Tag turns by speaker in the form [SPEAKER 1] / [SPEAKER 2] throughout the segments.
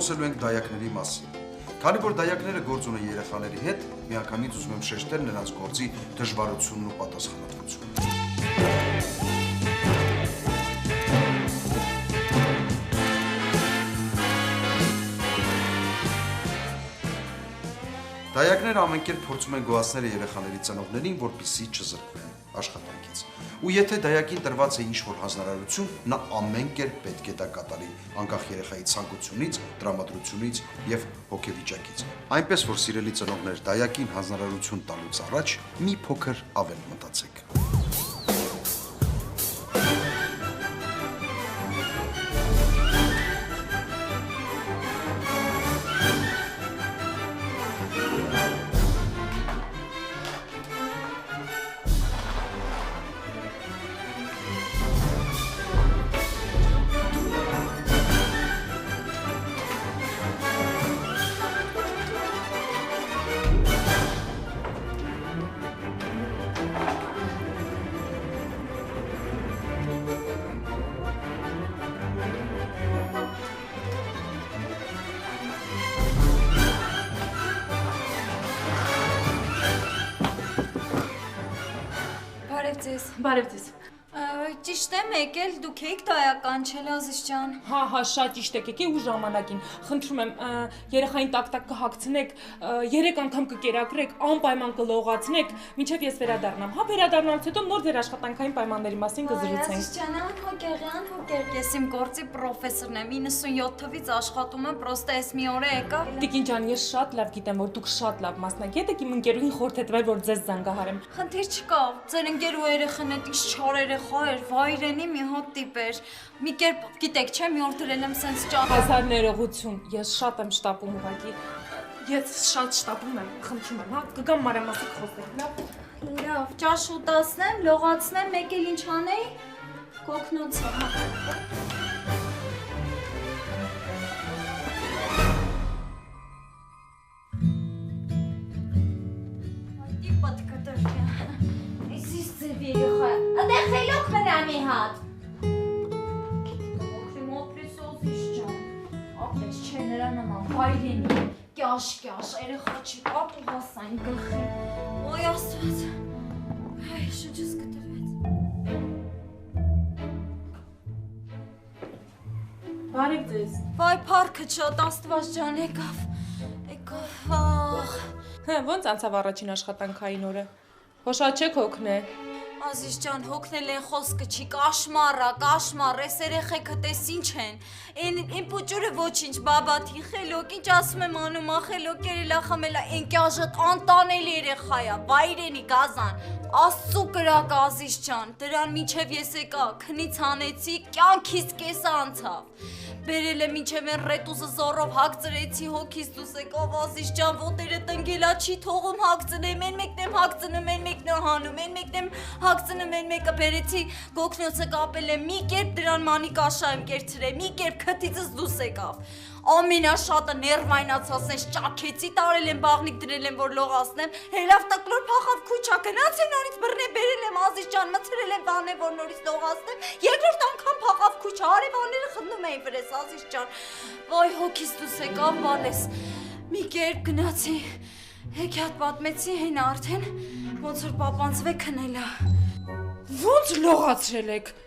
[SPEAKER 1] խոսելու ենք դայակների մասին։ Քանի որ դայակները գործ ունեն երեխաների հետ, միանգամից ուզում եմ շեշտել նրանց գործի դժվարությունն ու պատասխանատվությունը։ Դայակները ամենքերբ փորձում են գոհացնել երեխաների ծնողներին, որպեսզի չզրկվեն աշխատանքից։ Ու եթե դայակին տրված է ինչ-որ հանձնարարություն, նա ամեն կերպ պետք է դա կատարի, անկախ երեխայի ցանկությունից, տրամադրությունից եւ հոգեվիճակից։ Այնպես որ սիրելի ծնողներ, դայակին հանձնարարություն տալուց առաջ մի փոքր ավել մտածեք։
[SPEAKER 2] Բարև ձեզ։
[SPEAKER 3] Ճիշտ եմ եկել, դուք եք դայական չել Ազիզ ջան։
[SPEAKER 2] Հա, շատ ճիշտ եք եկել ու ժամանակին։ Խնդրում եմ, երեխային տակ-տակ կհագցնեք, 3 անգամ կկերակրեք, անպայման կլողացնեք, մինչև ես վերադառնամ։ Հա, վերադառնալուց հետո նոր ձեր աշխատանքային պայմանների մասին կզրուցենք։
[SPEAKER 3] Ազիզ ջան, հոգեղյան, ես իմ գործի պրոֆեսորն եմ, 97 թվից աշխատում եմ, պրոստը ես մի օր եկա։
[SPEAKER 2] Տիկին ջան, ես շատ լավ գիտեմ, որ դուք շատ լավ մասնագետ եք, իմ ընկերուհին խորհրդեցրել, որ ձեզ զանգահարեմ։
[SPEAKER 3] Խնդիր չկա, ձեր ընկերու երեխան էդ ինչ չար երեխա էր, վայրենի մի հատ տիպ էր։ Մի կերպ, գիտեք, չէ, մի օր դրել եմ սենց ճախ։
[SPEAKER 2] Հազար ներողություն, ես շատ եմ շտապում ուղղակի։ Ես շատ շտապում եմ, խնդրում եմ, հա, կգամ մանրամասիկ խոսենք, լավ։
[SPEAKER 3] Լավ, ճաշ ուտացնեմ, լողացնեմ, մեկ էլ ինչ անեի։ Կոկնոցը, հա։ Այդի պատկը դրվյա։ Էսիս ձև երեխա, ադեղ խելոք մնամ է հատ։ Գիտի մոտրիս ոզիշ ջան, ապեջ չէ նրա նման, վայրենի, կյաշ, երեխա չի ապու հասայն գլխի, ոյ աստված, հայ շուջս կտրվեց։
[SPEAKER 2] Բարև ձեզ։
[SPEAKER 3] Վայ պարքը չոտ աստված ջան եկավ, վաղ։
[SPEAKER 2] Ոնց անցավ առաջին աշխատանքային օրը։ Հոշաչեք հոգնե։
[SPEAKER 3] Ազիզ ջան, հոգնել են խոսքը չի, կաշմար, ես երեխեքը տես ինչ են, են պուճուրը ոչինչ, բաբաթի, խելոք, ինչ ասում եմ անում, խելոք երելա խմելա, են կյաժըտ անտանելի երեխայա, վայրենի գազան, աստծու կրակ Ազիզ ջան, դրան միջև ես եկա, քնից հանեցի, կյանքից կեսը անցավ, բերել եմ ինչև են ռետուսը զորով հագծրեցի, հոգիս դուս եկավ Ազիզ ջան, ոտերը տնգելա չի թողում հագծնեմ, են մեկն եմ հագծնում, են մեկն եմ հանում, են մեկն եմ հագծնում են մեկը բերեցի, գոքնոցը կապել եմ, մի կերպ դրան անի կաշա եմ կերցրել, մի կերպ քթիցս դուս եկավ, ամենաշատը ներվայնացած ես ճաքեցի, տարել եմ բաղնիկ դրել եմ, որ լողացնեմ, հելավ տակլոր փախավ քուչա, գնաց է նորից բռնե բերել եմ Ազիզ ջան, մցրել եմ բանը, որ նորից լողացնեմ, երկրորդ անգամ փախավ քուչա, արևանները խնդնում էին վրես Ազիզ ջան, վայ հոգիս դուս եկավ, բալես, մի կերպ գնացի, հեքիաթ պատմեցի, հեն արդեն, ոնց որ պապանձվե քնելա։
[SPEAKER 2] Ոնց լողացրել եք։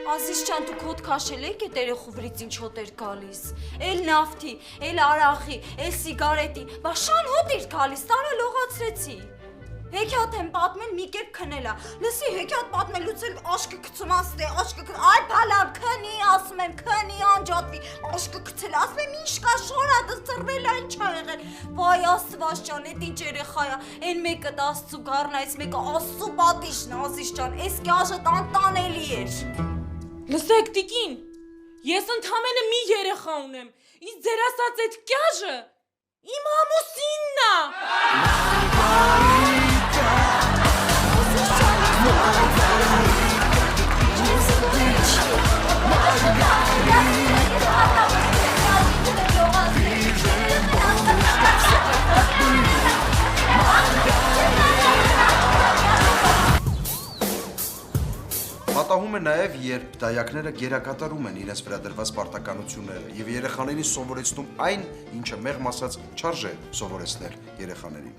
[SPEAKER 3] Ազիզ ջան, դուք հոտ քաշել եք այդ երեխու վրից ինչ հոտ էր գալիս։ Էլ նավթի, էլ արախի, էլ սիգարետի, բա շան հոտ էր գալիս, տարա լողացրեցի։ Հեքիաթ եմ պատմել մի կերպ քնելա։ Լսի, հեքիաթ պատմելուց էլ աշկը գցում ասते, աշկը այ բալավ քնի, ասում եմ, քնի անջատվի, աշկը գցել, ասում եմ, ինչ կա շորադը ծռվել այն չա եղել։ Վայ աստված ջան, այդ ինչ երեխայա, այն մեկը Աստծու գառն է, այս մեկը Աստծու պատիժն է, Ազիզ ջան, այս կյաժը անտանելի էր։
[SPEAKER 2] Լսեք տիկին, ես ընդամենը մի երեխա ունեմ, իսկ ձեր ասած այդ կյաժը իմ ամուսինն է։
[SPEAKER 1] Պատահում է նաև, երբ դայակները գերակատարում են իրենց վերադրված պարտականությունները եւ երեխաներին սովորեցնում այն, ինչը մեղմ ասած չարժե սովորեցնել երեխաներին։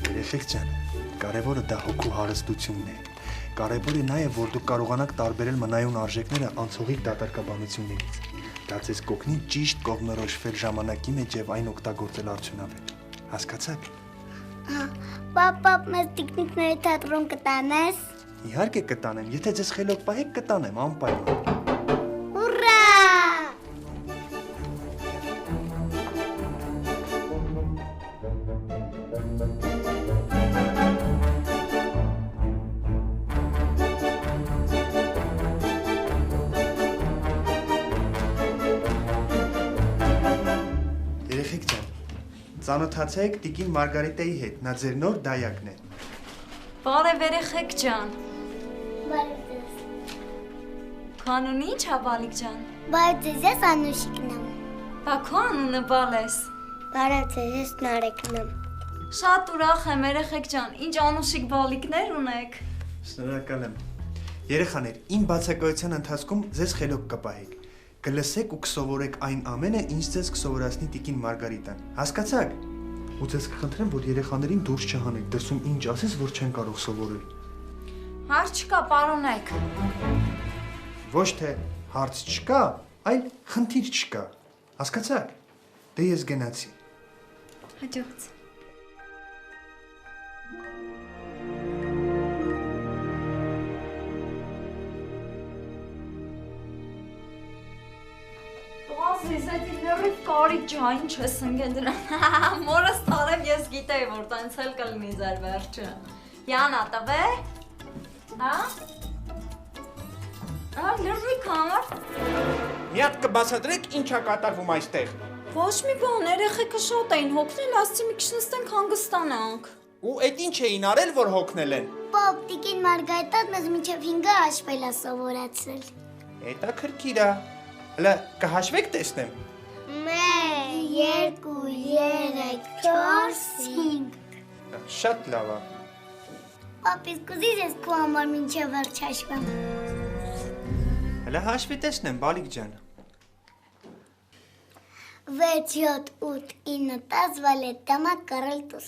[SPEAKER 4] Երեխեք ջան, կարևորը դա հոգու հարստությունն է։ Կարևորը նա է, որ դուք կարողանաք տարբերել մնայուն արժեքները անցողիկ դատարկաբանություններից։ Դա ձեզ կօգնի ճիշտ կողմնորոշվել ժամանակի մեջ եւ այն օգտագործել արդյունավետ։ Հասկացաք։
[SPEAKER 5] Պապա, մեզ տիկնիկների թատրոն կտանես։
[SPEAKER 4] Իհարկե կտանեմ, եթե ձեզ խելոք պահեք կտանեմ, անպայման։
[SPEAKER 5] Ուռա!
[SPEAKER 4] Երեխեք ջան, ծանոթացեք տիկին Մարգարիտայի հետ, նա ձեր նոր դայակն է։
[SPEAKER 3] Բարև երեխեք ջան։
[SPEAKER 5] Բարև ձեզ։
[SPEAKER 3] Քանուն ի՞նչ է Բալիկ ջան։
[SPEAKER 5] Բարև ձեզ, ես Անուշիկն եմ։
[SPEAKER 3] Բա քո անունը Բալես։
[SPEAKER 5] Բարև ձեզ, ես Նարեկն եմ։
[SPEAKER 3] Շատ ուրախ եմ երեխեք ջան, ինչ անուշիկ բալիկներ ունեք։
[SPEAKER 4] Շնորհակալ եմ։ Երեխաներ, իմ բացակայության ընթացքում ձեզ խելոք կպահեք։ Կլսեք ու կսովորեք այն ամենը, ինչ ձեզ կսովորացնի տիկին Մարգարիտան։ Հասկացաք։ Ու ձեզ կխնդրեմ, որ երեխաներին դուրս չհանեք, դրսում ինչ ասես, որ չեն կարող սովորել։
[SPEAKER 3] Հարց չկա, պարոնեք։
[SPEAKER 4] Ոչ թե հարց չկա, այլ խնդիր չկա։ Հասկացաք։ Դե ես գնացի։
[SPEAKER 3] Հաջողություն։ Ասես այդ լրիվ կարի ջա, ինչ ես ընկել դրան։ Մորս տարեմ ես գիտեի, որ տենց էլ կլինի ձեր վերջը։ Յանա, տվե։ Հա? Լրիվ կամար։
[SPEAKER 4] Մի հատ կբացատրեք ինչ է կատարվում այստեղ։
[SPEAKER 3] Ոչ մի բան, երեխեքը շատ էին հոգնել, ասացի մի քիչ նստենք հանգստանանք։
[SPEAKER 4] Ու այդ ինչ էին արել, որ հոգնել են։
[SPEAKER 5] Պապ, տիկին Մարգարիտան մեզ մինչև 5-ը հաշվել է սովորացրել։
[SPEAKER 4] Էտա քրքիր է։ Հələ կհաշվեք տեսնեմ։
[SPEAKER 5] 1, 2, 3, 4, 5։
[SPEAKER 4] Շատ լավ է։
[SPEAKER 5] Պապ, իսկ ուզիս ես քո համար մինչև վերջ հաշվեմ։
[SPEAKER 4] Հələ հաշվի տեսնեմ, Բալիկ ջան։
[SPEAKER 5] 6, 7, 8, 9, 10, վալետամա կարել տուս։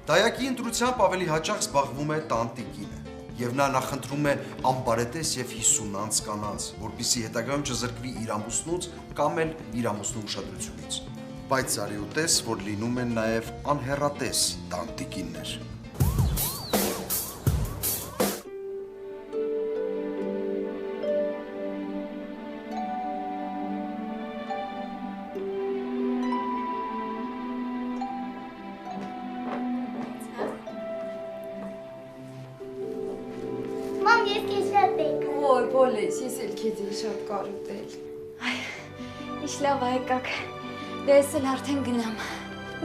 [SPEAKER 1] Դայակի ընտրությամբ ավելի հաճախ զբաղվում է տանտիկինը, եւ նա նախընտրում է անբարետես եւ 50 անց կանանց, որպեսզի հետագայում չզրկվի իր ամուսնուց կամ էլ իր ամուսնու ուշադրությունից։ Բայց արիուտես, որ լինում են նաև անհեռատես տանտիկիններ։
[SPEAKER 5] Մամ, ես քեզ շատ եկա։
[SPEAKER 6] Ոյ, Բոլես, ես էլ քեզ եմ շատ կարոտել։
[SPEAKER 3] Ինչ լավ է եկաք։ Դե ես էլ արդեն գնամ։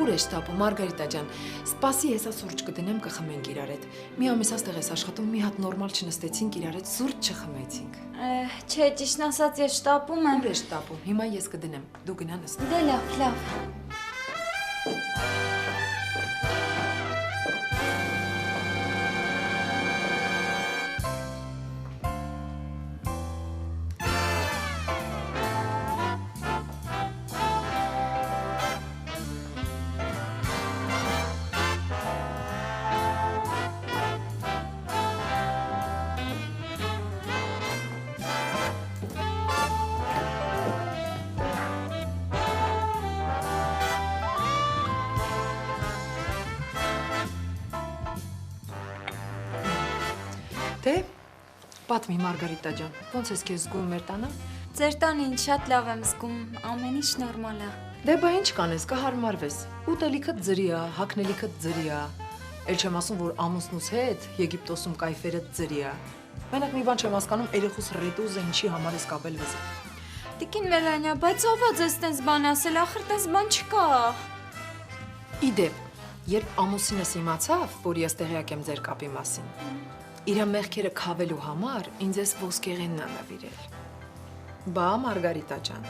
[SPEAKER 6] Ուր է շտապը, Մարգարիտա ջան, սպասի ես սուրճ կդնեմ կխմենք իրար հետ։ Մի ամիս աստեղ ես աշխատում, մի հատ նորմալ չնստեցինք իրար հետ, սուրճ չխմեցինք։
[SPEAKER 3] Չէ, ճիշտն ասած ես շտապում եմ։
[SPEAKER 6] Ուր է շտապում, հիմա ես կդնեմ, դու գնա նստի։
[SPEAKER 3] Դե լավ, լավ։
[SPEAKER 6] Դե, պատմի Մարգարիտա ջան, ոնց ես քեզ զգում մեր տանը։
[SPEAKER 3] Ձեր տանը ինչ շատ լավ եմ զգում, ամեն ինչ նորմալ է։
[SPEAKER 6] Դե բա ինչ կանես, կհարմարվես։ Ուտելիքդ ձրի է, հագնելիքդ ձրի է։ Էլ չեմ ասում, որ ամուսնուց հետ Եգիպտոսում կայֆերը ձրի է։ Մենակ մի բան չեմ հասկանում, երեխուս ռետուզը ինչի համար ես կապել վզի։
[SPEAKER 3] Տիկին Մելանիա, բայց ով է ձեզ տես բան ասել, ախր տես բան չկա։
[SPEAKER 6] Իդեպ, երբ ամուսինս իմացավ, որ ես տեղյակ եմ ձեր կապի մասին, իր մեղքերը քավելու համար ինձ էս ոսկեղենն ա նվիրել։ Բա Մարգարիտա ջան,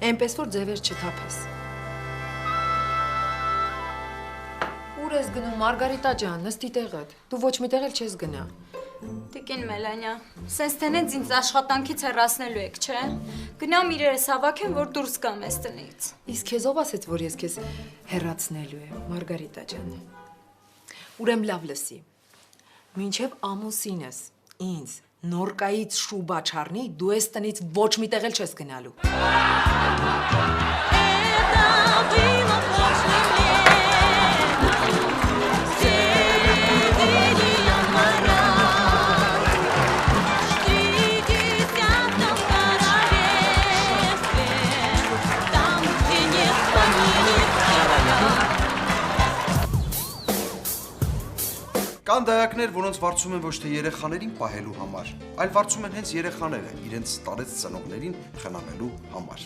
[SPEAKER 6] այնպես որ ձևեր չթափես։ Ուր ես գնում Մարգարիտա ջան, նստի տեղդ։ Դու ոչ մի տեղ էլ չես գնա։
[SPEAKER 3] Տիկին Մելանյա, սենց տենեց ինձ աշխատանքից հեռացնելու եք, չէ։ Գնամ իրերս հավաքեմ, որ դուրս գամ էս տնից։
[SPEAKER 6] Իսկ քեզ ով ասեց, որ ես քեզ հեռացնելու եմ, Մարգարիտա ջան։ Ուրեմն լավ լսի։ Մինչև ամուսինս ինձ նորկայից շուբա չառնի, դու ես տնից ոչ մի տեղ էլ չես գնալու։
[SPEAKER 1] Կան դայակներ, որոնց վարձում են ոչ թե երեխաներին պահելու համար, այլ վարձում են հենց երեխաները իրենց տարեց ծնողներին խնամելու համար։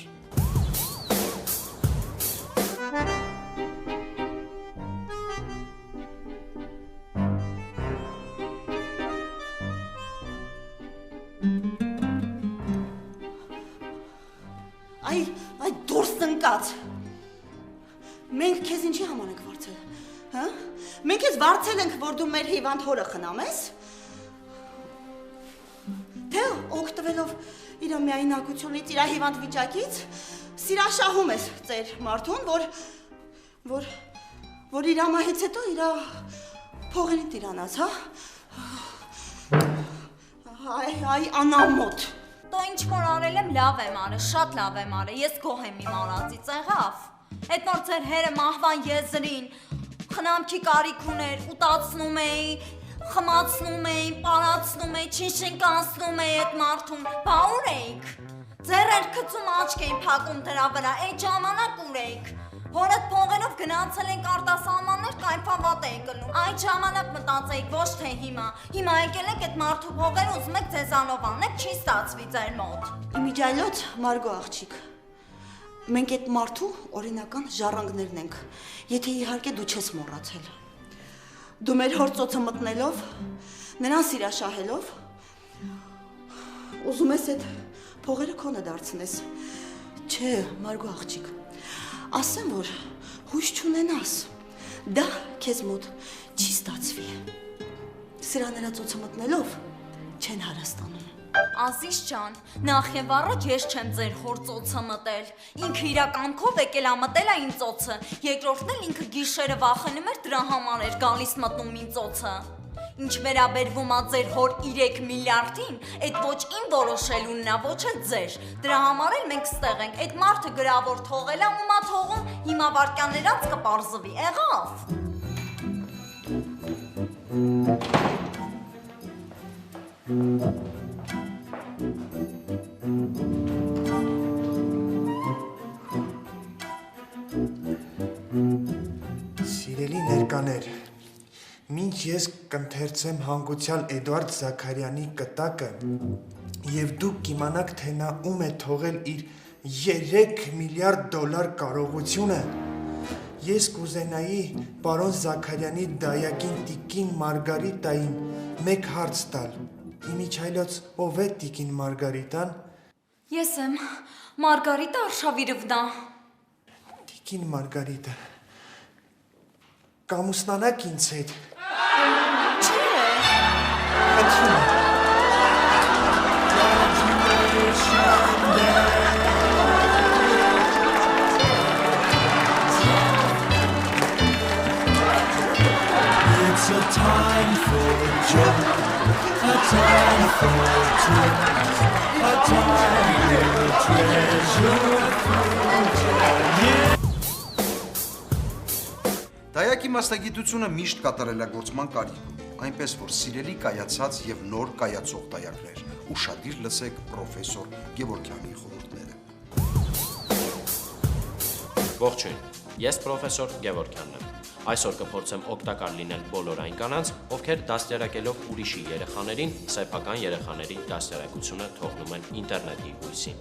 [SPEAKER 7] Այ դուրս տնկած։ Մենք քեզ ինչի համար ենք վարձել, հա? Մենք քեզ վարձել ենք, որ դու մեր հիվանդ հորը խնամես։ Թե օգտվելով իր միայնակությունից, իր հիվանդ վիճակից, սիրաշահում ես ծեր մարդուն, որ իր ամահից հետո իր փողերին տիրանաց, հա? Այ անամոթ։
[SPEAKER 3] Տո ինչ որ արել եմ, լավ եմ արել, շատ լավ եմ արել, ես գոհ եմ իմ արածից, եղավ։ Այդ նոր ձեր հերը մահվան եզրին, խնամքի կարիք ուներ, ուտացնում էի, խմացնում էի, պարացնում էի, չինշինկանցնում էի այդ մարդուն, բա ուր էիք։ Ձեր էր գցում աչք էին փակում դրա վրա, այդ ժամանակ ուր էիք։ Հորդ փողերով գնացել ենք արտասահմաններ, կայֆավատ էի կլնում։ Այդ ժամանակ մտածեիք, ոչ թե հիմա։ Հիմա եկել եք այդ մարդու փողերը ուզում եք ձեզանով անեք, չի ստացվի ձեր մոտ։
[SPEAKER 7] Իմիջայլոց Մարգո աղջիկ, մենք այդ մարդու օրինական ժառանգներն ենք, եթե իհարկե դու չես մոռացել։ Դու մեր հոր ծոցը մտնելով, նրան սիրաշահելով, ուզում ես այդ փողերը քոնը դարձնես։ Չէ, Մարգո աղջիկ, ասեմ, որ հույս չունենաս, դա քեզ մոտ չի ստացվի։ Սրա նրա ծոցը մտնելով չեն հարստանում։
[SPEAKER 3] Ազիզ ջան, նախ եւ առաջ ես չեմ ձեր հոր ծոցը մտել։ Ինքը իր կամքով եկել ա մտել ա իմ ծոցը։ Երկրորդն էլ ինքը գիշերը վախենում էր, դրա համար էր գալիս մտնում իմ ծոցը։ Ինչ վերաբերվում ա ձեր հոր 3 միլիարդին, այդ ոչ իմ որոշելունն ա, ոչ էլ ձեր։ Դրա համար էլ մենք ստեղ ենք։ Այդ մարդը գրավոր թողել ա ու մա թողում, հիմա վարքյաններ անց կպարզվի, եղավ։
[SPEAKER 4] Սիրելի ներկաներ, մինչ ես կընթերցեմ հանգուցյալ Էդուարդ Զաքարյանի կտակը եւ դուք կիմանաք, թե նա ում է թողել իր 3 միլիարդ դոլար կարողությունը, ես կուզենայի պարոն Զաքարյանի դայակին տիկին Մարգարիտային մեկ հարց տալ։ Իմիջայլոց ով է տիկին Մարգարիտան։
[SPEAKER 3] Ես եմ Մարգարիտա Արշավիրովնա։
[SPEAKER 4] Տիկին Մարգարիտա, կամուսնանաք ինձ հետ։ Խնդրում եմ։
[SPEAKER 8] It's a time for joy, a time for truth, a time to treasure.
[SPEAKER 1] Դայակի մասնագիտությունը միշտ կատարելագործման կարիք ունի, այնպես որ սիրելի կայացած եւ նոր կայացող դայակներ, ուշադիր լսեք պրոֆեսոր Գևորգյանի խորհուրդները։
[SPEAKER 9] Ողջույն, ես պրոֆեսոր Գևորգյանն եմ։ Այսօր կփորձեմ օգտակար լինել բոլոր այն կանանց, ովքեր դաստիարակելով ուրիշի երեխաներին, սեփական երեխաների դաստիարակությունը թողնում են ինտերնետի հույսին։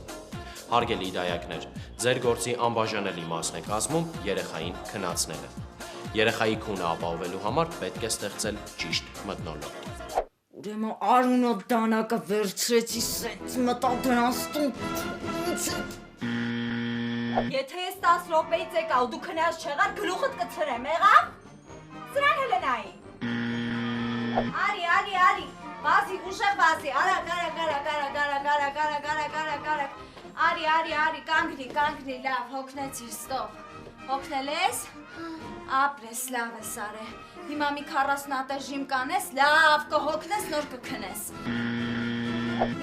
[SPEAKER 9] Հարգելի դայակներ, ձեր գործի անբաժանելի մասն է կազմում երեխային քննացնելը։ Երեխայի քունը ապահովելու համար պետք է ստեղծել ճիշտ մթնոլորտ։
[SPEAKER 3] Ուրեմն Արունոտ դանակը վերցրեցի սենց մտա դրանց տուն։ Եթե ես 10 րոպեից եկա ու դու քնած չեղար, գլուխդ կցրեմ, եղավ։ Սրան Հելենայի։ Արի, վազի, ուշեղ վազի, արագ, արի, կանգնի, լավ, հոգնեցիր, ստոպ։ Հոգնել ես, ապրես, լավ ես արե, հիմա մի 40 հատը ժիմ կանես, լավ կհոգնես, նոր կքնես։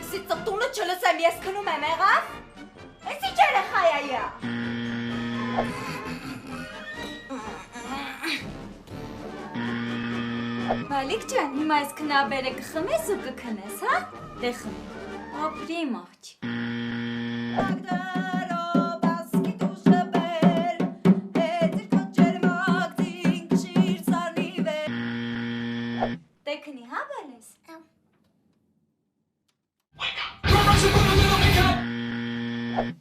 [SPEAKER 3] Եսի ծտունը չլսեմ, ես քնում եմ, եղավ։ Ես ինչ երեխա է։ Մալիկ ջան, հիմա ես քնաբերը կխմես ու կքնես, հա? Դե խմի։ Ապրիմ աղջիկ։ Դե քնի, հա բալես։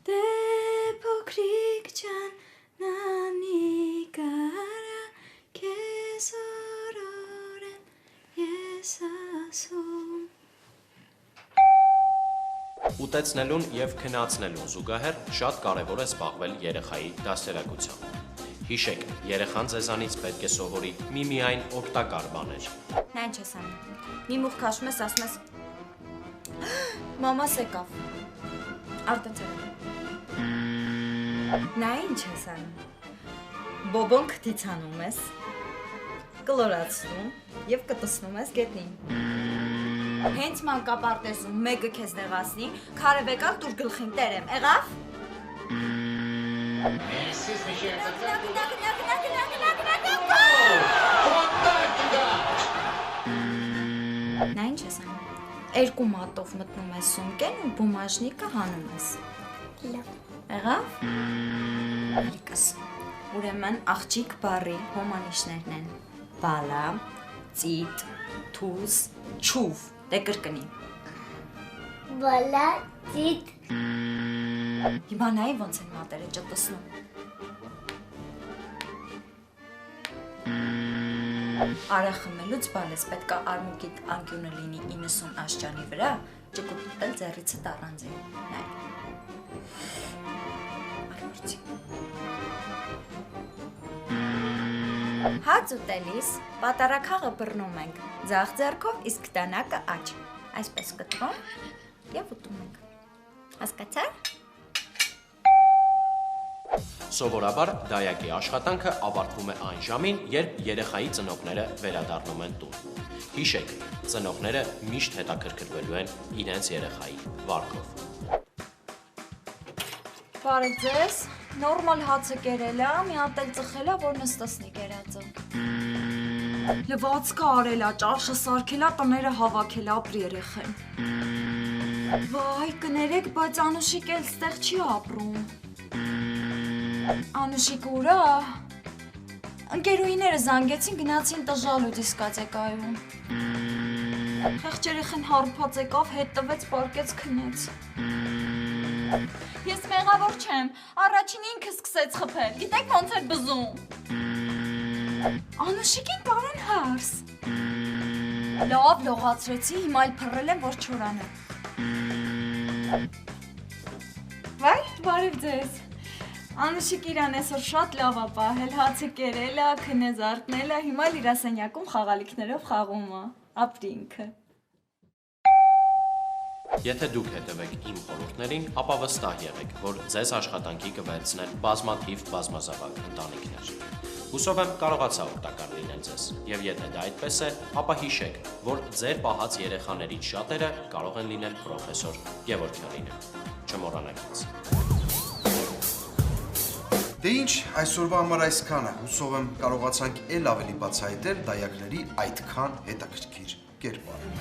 [SPEAKER 3] Դե փոքրիկ ջան, նանի կարա քեզ օրորեմ ես ասում։
[SPEAKER 9] Ուտեցնելուն եւ քնացնելուն զուգահեռ շատ կարեւոր է զբաղվել երեխայի դաստիարակությամբ։ Հիշեք, երեխան ձեզանից պետք է սովորի միմիայն օգտակար բաներ։
[SPEAKER 3] Նա ինչ ես անում։ Մի մուխ քաշում ես, ասում ես մամաս եկավ։ Արտացել։ Նա ինչ ես անում։ Բոբոն քթից անում ես, կլորացնում եւ կտսնում ես գետնին։ Հենց մանկապարտեզում մեկը քեզ դեղացնի, քարևեկան տուր գլխին տերեմ, եղավ։ Նա ինչ ես անում։ Երկու մատով մտնում ես սունկեն ու բումաժնիկը հանում ես։
[SPEAKER 5] Լավ։
[SPEAKER 3] Եղավ։ Արիկս։ Ուրեմն աղջիկ բառի հոմանիշներն են. բալա, ծիտ, թուզ, չուվ։ Դե կրկնի։
[SPEAKER 5] Բալա, ծիտ։
[SPEAKER 3] Հիմա նայի ոնց են մատերը ճտսնում։ Արա խմելուց բալես պետք է արմուկիդ անկյունը լինի 90 աշճանի վրա, ճկուտ ուտել ձեռիցդ առանձին։ Նայ։ Արմուրցի։ Հաց ուտելիս պատարակաղը բռնում ենք, ձախ ձեռքով, իսկ դանակը աջ։ Այսպես կտրում և ուտում ենք։ Հասկացա՞ր։
[SPEAKER 9] Սովորաբար դայակի աշխատանքը ավարտվում է այն ժամին, երբ երեխայի ծնողները վերադառնում են տուն։ Հիշեք, ծնողները միշտ հետաքրքրվելու են իրենց երեխայի վարքով։
[SPEAKER 3] Բարև ձեզ, նորմալ հացը կերել է, մի հատ էլ ծխել է, որ նստասնի կերածը։ Լվացքը արել է, ճաշը սարքել է, տները հավաքել է, ապր երեխեն։ Վայ, կներեք, բայց Անուշիկ էլ ստեղ չի ապրում։ Անուշիկ ուրա։ Ընկերուհիները զանգեցին, գնացին տժալու դիսկոտեկայում։ Խեղճ երեխեն հարբած եկավ, հետ տվեց, պարկեց, քնեց։ Ես մեղավոր չեմ, առաջին ինքը սկսեց խփել, գիտեք ոնց էր բզում։ Անուշիկին կարան հարս։ Լավ, լողացրեցի, հիմա էլ փռել եմ, որ չորանեմ։ Վայ, բարև ձեզ։ Անուշիկ իրան այսօր շատ լավ է պահել, հացը կերել է, քնեց արտնել է, հիմա էլ իր ասենյակում խաղալիքներով խաղում է, ապրի ինքը։
[SPEAKER 9] Եթե դուք հետևեք իմ խորհուրդներին, ապա վստահ եղեք, որ ձեզ աշխատանքի կվերցնեն բազմաթիվ բազմազավակ ընտանիքներ։ Հուսով եմ կարողացա օգտակար լինել ձեզ, եւ եթե դա այդպես է, ապա հիշեք, որ ձեր պահած երեխաներից շատերը կարող են լինել պրոֆեսոր Գևորգյանինը։ Չմոռանաք ինձ։
[SPEAKER 1] Դե ինչ, այսօրվա համար այսքանը, հուսով եմ կարողացանք էլ ավելի բացահայտել դայակների այդքան հետաքրքիր կերպարը։